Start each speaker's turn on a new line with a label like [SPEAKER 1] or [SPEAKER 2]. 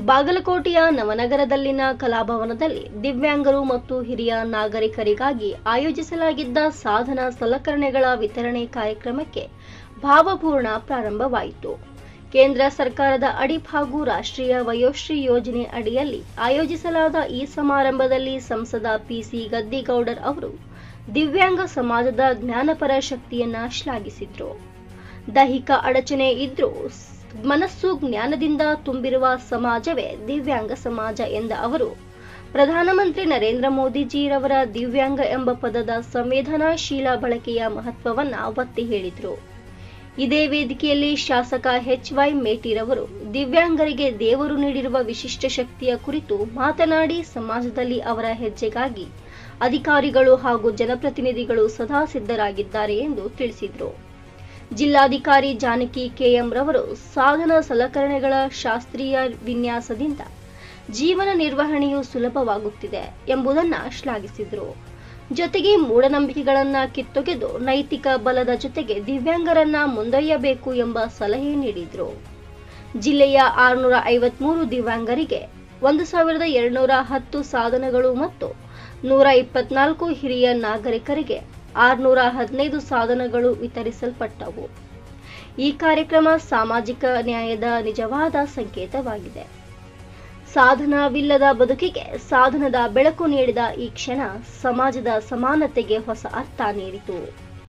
[SPEAKER 1] ಬಾಗಲಕೋಟೆಯ ನವನಗರದಲ್ಲಿನ ಕಲಾಭವನದಲ್ಲಿ ದಿವ್ಯಾಂಗರು ಮತ್ತು ಹಿರಿಯ ನಾಗರಿಕರಿಗಾಗಿ ಆಯೋಜಿಸಲಾಗಿದ್ದ ಸಾಧನ ಸಲಕರಣೆಗಳ ವಿತರಣೆ ಕಾರ್ಯಕ್ರಮಕ್ಕೆ ಭಾವಪೂರ್ಣ ಪ್ರಾರಂಭವಾಯಿತು. ಕೇಂದ್ರ ಸರ್ಕಾರದ ಅಡಿಪ್ ಹಾಗೂ ರಾಷ್ಟ್ರೀಯ ವಯೋಶ್ರೀ ಯೋಜನೆ ಅಡಿಯಲ್ಲಿ ಆಯೋಜಿಸಲಾದ ಈ ಸಮಾರಂಭದಲ್ಲಿ ಸಂಸದ ಪಿಸಿ ಗದ್ದಿಗೌಡರ್ ಅವರು ದಿವ್ಯಾಂಗ ಸಮಾಜದ ಜ್ಞಾನಪರ ಶಕ್ತಿಯನ್ನ ಶ್ಲಾಘಿಸಿದ್ರು. ದೈಹಿಕ ಅಡಚಣೆ ಇದ್ರೂ ಮನಸ್ಸು ಜ್ಞಾನದಿಂದ ತುಂಬಿರುವ ಸಮಾಜವೇ ದಿವ್ಯಾಂಗ ಸಮಾಜ ಎಂದ ಅವರು, ಪ್ರಧಾನಮಂತ್ರಿ ನರೇಂದ್ರ ಮೋದಿಜಿರವರ ದಿವ್ಯಾಂಗ ಎಂಬ ಪದದ ಸಂವೇದನಾಶೀಲ ಬಳಕೆಯ ಮಹತ್ವವನ್ನ ಒತ್ತಿ ಹೇಳಿದರು. ಇದೇ ವೇದಿಕೆಯಲ್ಲಿ ಶಾಸಕ ಎಚ್.ವೈ. ಮೇಟಿರವರು ದಿವ್ಯಾಂಗರಿಗೆ ದೇವರು ನೀಡಿರುವ ವಿಶಿಷ್ಟ ಶಕ್ತಿಯ ಕುರಿತು ಮಾತನಾಡಿ, ಸಮಾಜದಲ್ಲಿ ಅವರ ಹೆಜ್ಜೆಗಾಗಿ ಅಧಿಕಾರಿಗಳು ಹಾಗೂ ಜನಪ್ರತಿನಿಧಿಗಳು ಸದಾ ಸಿದ್ಧರಾಗಿದ್ದಾರೆ ಎಂದು ತಿಳಿಸಿದರು. ಜಿಲ್ಲಾಧಿಕಾರಿ ಜಾನಕಿ ಕೆಎಂ ರವರು ಸಾಧನ ಸಲಕರಣೆಗಳ ಶಾಸ್ತ್ರೀಯ ವಿನ್ಯಾಸದಿಂದ ಜೀವನ ನಿರ್ವಹಣೆಯು ಸುಲಭವಾಗುತ್ತಿದೆ ಎಂಬುದನ್ನು ಶ್ಲಾಘಿಸಿದರು. ಜೊತೆಗೆ ಮೂಢನಂಬಿಕೆಗಳನ್ನ ಕಿತ್ತೊಗೆದು ನೈತಿಕ ಬಲದ ಜೊತೆಗೆ ದಿವ್ಯಾಂಗರನ್ನ ಮುಂದೊಯ್ಯಬೇಕು ಎಂಬ ಸಲಹೆ ನೀಡಿದರು. ಜಿಲ್ಲೆಯ 653 ದಿವ್ಯಾಂಗರಿಗೆ 1210 ಸಾಧನಗಳು ಮತ್ತು 124 ಹಿರಿಯ ನಾಗರಿಕರಿಗೆ 615 ಸಾಧನಗಳು ವಿತರಿಸಲ್ಪಟ್ಟವು. ಈ ಕಾರ್ಯಕ್ರಮ ಸಾಮಾಜಿಕ ನ್ಯಾಯದ ನಿಜವಾದ ಸಂಕೇತವಾಗಿದೆ. ಸಾಧನವಿಲ್ಲದ ಬದುಕಿಗೆ ಸಾಧನದ ಬೆಳಕು ನೀಡಿದ ಈ ಕ್ಷಣ ಸಮಾಜದ ಸಮಾನತೆಗೆ ಹೊಸ ಅರ್ಥ ನೀಡಿತು.